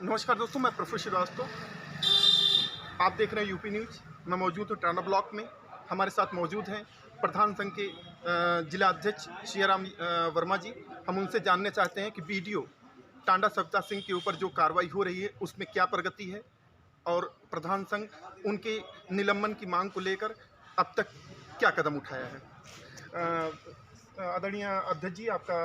नमस्कार दोस्तों, मैं प्रफुल्ल श्रीवास्तव। आप देख रहे हैं यूपी न्यूज़। मैं मौजूद हूँ टांडा ब्लॉक में। हमारे साथ मौजूद हैं प्रधान संघ के जिला अध्यक्ष सियाराम वर्मा जी। हम उनसे जानना चाहते हैं कि बीडीओ टांडा सविता सिंह के ऊपर जो कार्रवाई हो रही है उसमें क्या प्रगति है और प्रधान संघ उनके निलंबन की मांग को लेकर अब तक क्या कदम उठाया है। आदरणीय अध्यक्ष जी, आपका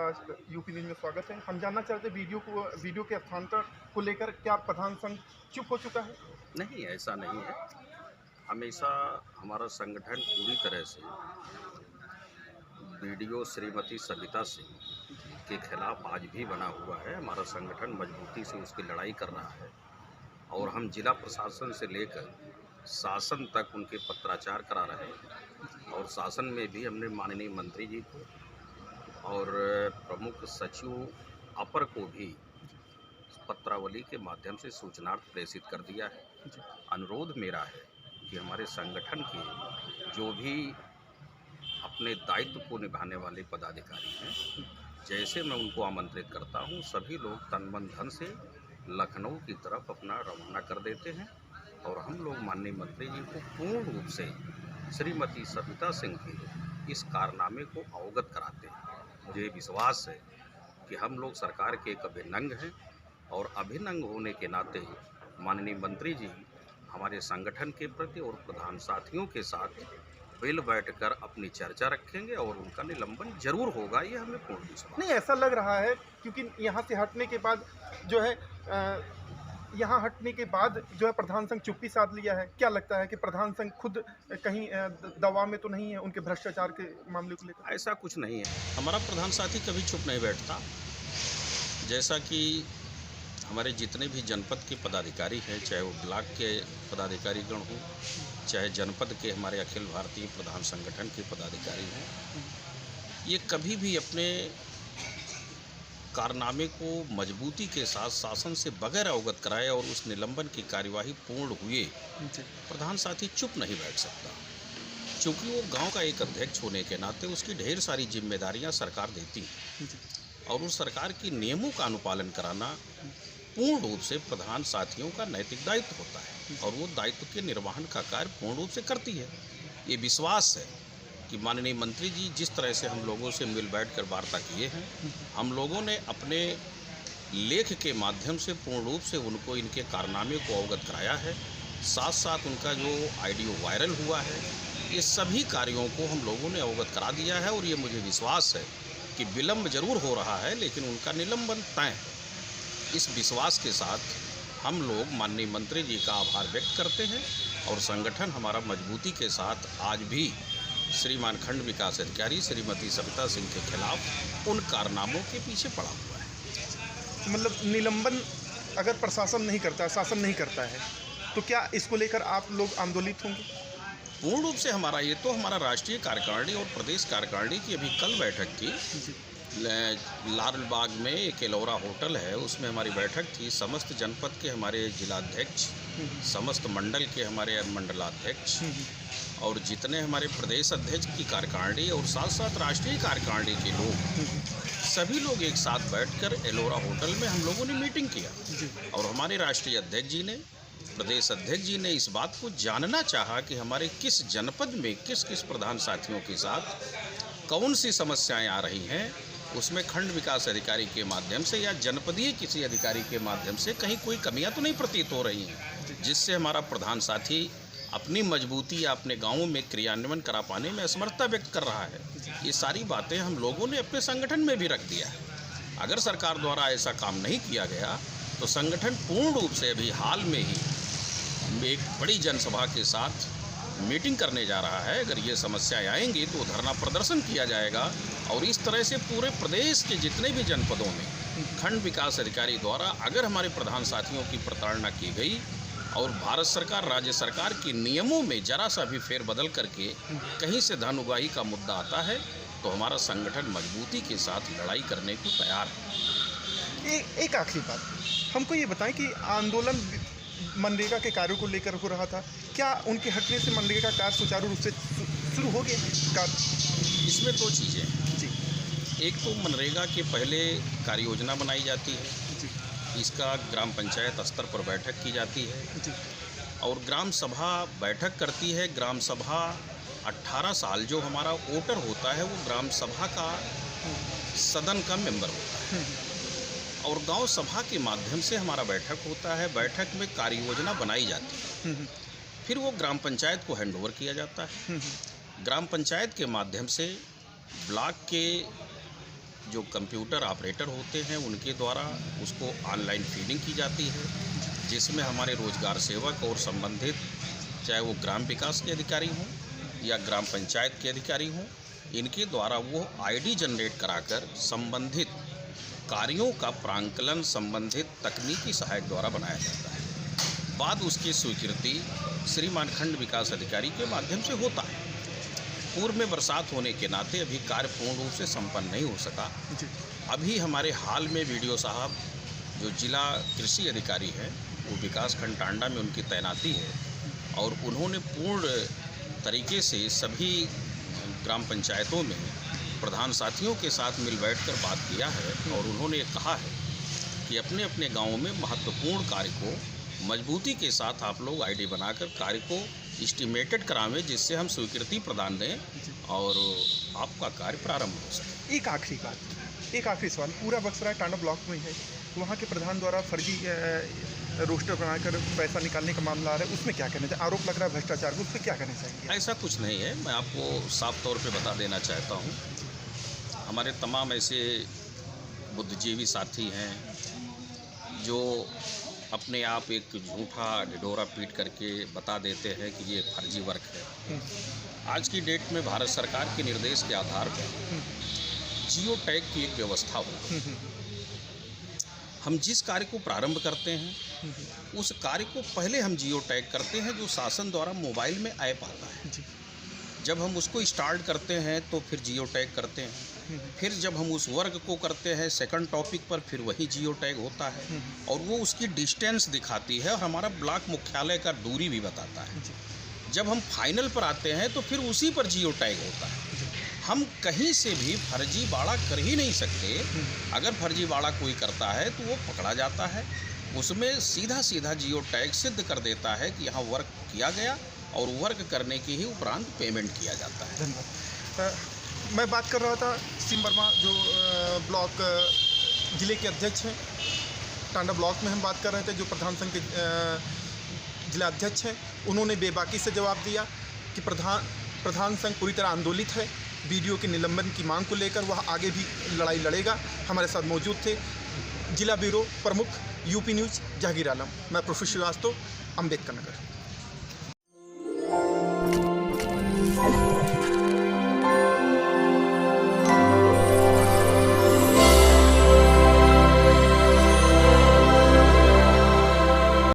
यूपी न्यूज़ में स्वागत है। हम जानना चाहते हैं वीडियो के स्थानांतरण को लेकर क्या प्रधान संघ चुप हो चुका है? नहीं, ऐसा नहीं है। हमेशा हमारा संगठन पूरी तरह से बीडीओ श्रीमती सविता सिंह के खिलाफ आज भी बना हुआ है। हमारा संगठन मजबूती से उसकी लड़ाई कर रहा है और हम जिला प्रशासन से लेकर शासन तक उनके पत्राचार करा रहे हैं और शासन में भी हमने माननीय मंत्री जी को और प्रमुख सचिव अपर को भी पत्रावली के माध्यम से सूचनार्थ प्रेषित कर दिया है। अनुरोध मेरा है कि हमारे संगठन के जो भी अपने दायित्व को निभाने वाले पदाधिकारी हैं, जैसे मैं उनको आमंत्रित करता हूं, सभी लोग तन मन धन से लखनऊ की तरफ अपना रवाना कर देते हैं और हम लोग माननीय मंत्री जी को पूर्ण रूप से श्रीमती सविता सिंह के इस कारनामे को अवगत कराते हैं। मुझे विश्वास है कि हम लोग सरकार के एक अभिन्न अंग हैं और अभिन्न अंग होने के नाते माननीय मंत्री जी हमारे संगठन के प्रति और प्रधान साथियों के साथ बिल बैठकर अपनी चर्चा रखेंगे और उनका निलंबन जरूर होगा, ये हमें पूर्ण विश्वास। नहीं, ऐसा लग रहा है क्योंकि यहाँ से हटने के बाद जो है यहाँ हटने के बाद जो है प्रधान संघ चुप्पी साध लिया है। क्या लगता है कि प्रधान संघ खुद कहीं दबाव में तो नहीं है उनके भ्रष्टाचार के मामले को लेकर? ऐसा कुछ नहीं है। हमारा प्रधान साथी कभी चुप नहीं बैठता। जैसा कि हमारे जितने भी जनपद के पदाधिकारी हैं, चाहे वो ब्लॉक के पदाधिकारीगण हों, चाहे जनपद के हमारे अखिल भारतीय प्रधान संगठन के पदाधिकारी हैं, ये कभी भी अपने कारनामे को मजबूती के साथ शासन से बगैर अवगत कराए और उस निलंबन की कार्यवाही पूर्ण हुए प्रधान साथी चुप नहीं बैठ सकता। चूँकि वो गांव का एक अध्यक्ष होने के नाते उसकी ढेर सारी जिम्मेदारियां सरकार देती है और उस सरकार की नियमों का अनुपालन कराना पूर्ण रूप से प्रधान साथियों का नैतिक दायित्व होता है और वो दायित्व के निर्वहन का कार्य पूर्ण रूप से करती है। ये विश्वास है कि माननीय मंत्री जी जिस तरह से हम लोगों से मिल बैठ कर वार्ता किए हैं, हम लोगों ने अपने लेख के माध्यम से पूर्ण रूप से उनको इनके कारनामे को अवगत कराया है। साथ साथ उनका जो ऑडियो वायरल हुआ है, ये सभी कार्यों को हम लोगों ने अवगत करा दिया है और ये मुझे विश्वास है कि विलम्ब जरूर हो रहा है लेकिन उनका निलंबन तय है। इस विश्वास के साथ हम लोग माननीय मंत्री जी का आभार व्यक्त करते हैं और संगठन हमारा मजबूती के साथ आज भी श्रीमान खंड विकास अधिकारी श्रीमती सविता सिंह के खिलाफ उन कारनामों के पीछे पड़ा हुआ है। मतलब निलंबन अगर प्रशासन नहीं करता है, शासन नहीं करता है, तो क्या इसको लेकर आप लोग आंदोलित होंगे? पूर्ण रूप से हमारा राष्ट्रीय कार्यकारिणी और प्रदेश कार्यकारिणी की अभी कल बैठक थी। लाल बाग में एक एलोरा होटल है, उसमें हमारी बैठक थी। समस्त जनपद के हमारे जिलाध्यक्ष, समस्त मंडल के हमारे मंडलाध्यक्ष और जितने हमारे प्रदेश अध्यक्ष की कार्यकारिणी और साथ साथ राष्ट्रीय कार्यकारिणी के लोग, सभी लोग एक साथ बैठकर एलोरा होटल में हम लोगों ने मीटिंग किया और हमारे राष्ट्रीय अध्यक्ष जी ने, प्रदेश अध्यक्ष जी ने इस बात को जानना चाहा कि हमारे किस जनपद में किस किस प्रधान साथियों के साथ कौन सी समस्याएं आ रही हैं, उसमें खंड विकास अधिकारी के माध्यम से या जनपदीय किसी अधिकारी के माध्यम से कहीं कोई कमियां तो नहीं प्रतीत हो रही हैं जिससे हमारा प्रधान साथी अपनी मजबूती या अपने गाँवों में क्रियान्वयन करा पाने में असमर्थता व्यक्त कर रहा है। ये सारी बातें हम लोगों ने अपने संगठन में भी रख दिया है। अगर सरकार द्वारा ऐसा काम नहीं किया गया तो संगठन पूर्ण रूप से अभी हाल में ही एक बड़ी जनसभा के साथ मीटिंग करने जा रहा है। अगर ये समस्याएं आएंगी तो धरना प्रदर्शन किया जाएगा और इस तरह से पूरे प्रदेश के जितने भी जनपदों में खंड विकास अधिकारी द्वारा अगर हमारे प्रधान साथियों की प्रताड़ना की गई और भारत सरकार राज्य सरकार के नियमों में जरा सा भी फेरबदल करके कहीं से धन उगाही का मुद्दा आता है तो हमारा संगठन मजबूती के साथ लड़ाई करने को तैयार है। एक आखिरी बात, हमको ये बताएं कि आंदोलन मनरेगा के कार्यों को लेकर हो रहा था, क्या उनके हटने से मनरेगा का कार्य सुचारू रूप से शुरू हो गया? इसमें दो चीज़ें हैं जी। एक तो मनरेगा के पहले कार्य योजना बनाई जाती है इसका ग्राम पंचायत स्तर पर बैठक की जाती है जी। और ग्राम सभा बैठक करती है। ग्राम सभा 18 साल जो हमारा वोटर होता है वो ग्राम सभा का सदन का मेंबर होता है और गांव सभा के माध्यम से हमारा बैठक होता है। बैठक में कार्य योजना बनाई जाती है, फिर वो ग्राम पंचायत को हैंडओवर किया जाता है। ग्राम पंचायत के माध्यम से ब्लॉक के जो कंप्यूटर ऑपरेटर होते हैं उनके द्वारा उसको ऑनलाइन फीडिंग की जाती है, जिसमें हमारे रोजगार सेवक और संबंधित चाहे वो ग्राम विकास के अधिकारी हों या ग्राम पंचायत के अधिकारी हों, इनके द्वारा वो आईडी जनरेट कराकर संबंधित कार्यों का प्रांकलन संबंधित तकनीकी सहायक द्वारा बनाया जाता है। बाद उसकी स्वीकृति श्रीमान खंड विकास अधिकारी के माध्यम से होता है। पूर्व में बरसात होने के नाते अभी कार्य पूर्ण रूप से संपन्न नहीं हो सका। अभी हमारे हाल में वीडियो साहब जो जिला कृषि अधिकारी हैं वो विकास खंड टांडा में उनकी तैनाती है और उन्होंने पूर्ण तरीके से सभी ग्राम पंचायतों में प्रधान साथियों के साथ मिल बैठकर बात किया है और उन्होंने कहा है कि अपने अपने गाँवों में महत्वपूर्ण कार्य को मजबूती के साथ आप लोग आईडी बनाकर कार्य को एस्टिमेटेड करावें, जिससे हम स्वीकृति प्रदान दें और आपका कार्य प्रारंभ हो सके। एक आखिरी बात, एक आखिरी सवाल, पूरा बक्सरा टांडा ब्लॉक में है, वहाँ के प्रधान द्वारा फर्जी रोस्टर बनाकर पैसा निकालने का मामला आ रहा है, उसमें क्या कहना चाहिए? आरोप लग रहा है भ्रष्टाचार को, उस पर क्या कहना चाहिए? ऐसा कुछ नहीं है, मैं आपको साफ तौर पे बता देना चाहता हूँ। हमारे तमाम ऐसे बुद्धिजीवी साथी हैं जो अपने आप एक झूठा ढिढोरा पीट करके बता देते हैं कि ये फर्जी वर्क है। आज की डेट में भारत सरकार के निर्देश के आधार पर जियो टैग की एक व्यवस्था हो। हम जिस कार्य को प्रारंभ करते हैं उस कार्य को पहले हम जियो टैग करते हैं, जो शासन द्वारा मोबाइल में ऐप आता है। जब हम उसको स्टार्ट करते हैं तो फिर जियो टैग करते हैं, फिर जब हम उस वर्ग को करते हैं सेकंड टॉपिक पर फिर वही जियो टैग होता है और वो उसकी डिस्टेंस दिखाती है और हमारा ब्लॉक मुख्यालय का दूरी भी बताता है। जब हम फाइनल पर आते हैं तो फिर उसी पर जियो टैग होता है। हम कहीं से भी फर्जीवाड़ा कर ही नहीं सकते। अगर फर्जीवाड़ा कोई करता है तो वो पकड़ा जाता है, उसमें सीधा सीधा जियो टैग सिद्ध कर देता है कि यहाँ वर्क किया गया और वर्क करने के ही उपरांत पेमेंट किया जाता है। धन्यवाद। मैं बात कर रहा था सिम वर्मा जो ब्लॉक जिले के अध्यक्ष हैं, टांडा ब्लॉक में हम बात कर रहे थे, जो प्रधान संघ के जिला अध्यक्ष हैं। उन्होंने बेबाकी से जवाब दिया कि प्रधान संघ पूरी तरह आंदोलित है, बीडीओ के निलंबन की मांग को लेकर वह आगे भी लड़ाई लड़ेगा। हमारे साथ मौजूद थे जिला ब्यूरो प्रमुख यूपी न्यूज़ जहांगीर आलम। मैं प्रोफेसर श्रीवास्तव, अम्बेडकर नगर।